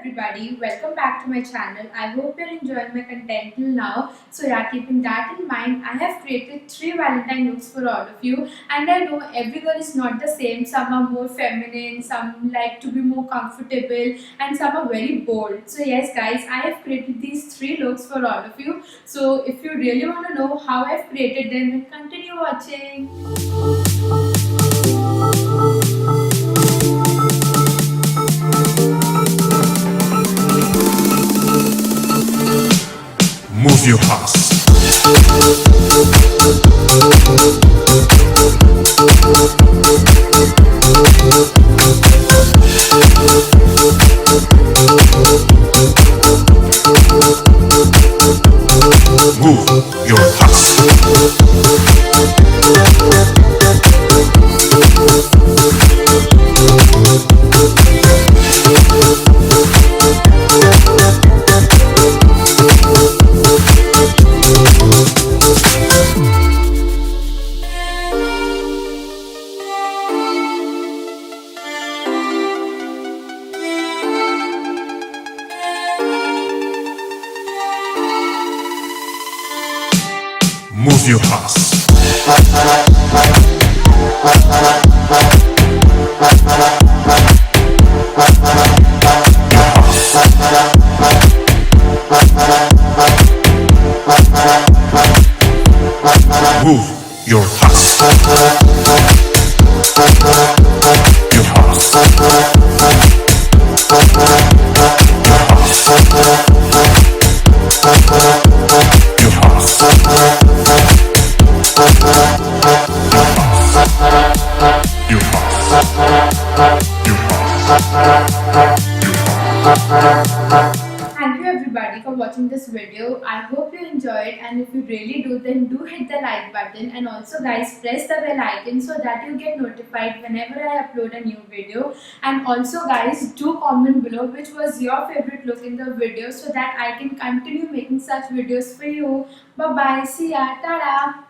everybody, welcome back to my channel. I hope you're enjoying my content till now. So yeah, keeping that in mind, I have created 3 Valentine looks for all of you. And I know every girl is not the same. Some are more feminine, some like to be more comfortable, and some are very bold. So yes guys, I have created these 3 looks for all of you. So if you really want to know how I've created them, then continue watching. Move your house. Move your house. Move your house. Move your house. Your house. Your house. Thank you everybody for watching this video. I hope you enjoyed, and if you really do, then do hit the like button, and also guys press the bell icon so that you get notified whenever I upload a new video. And also guys, do comment below which was your favorite look in the video so that I can continue making such videos for you. Bye bye, see ya, tada.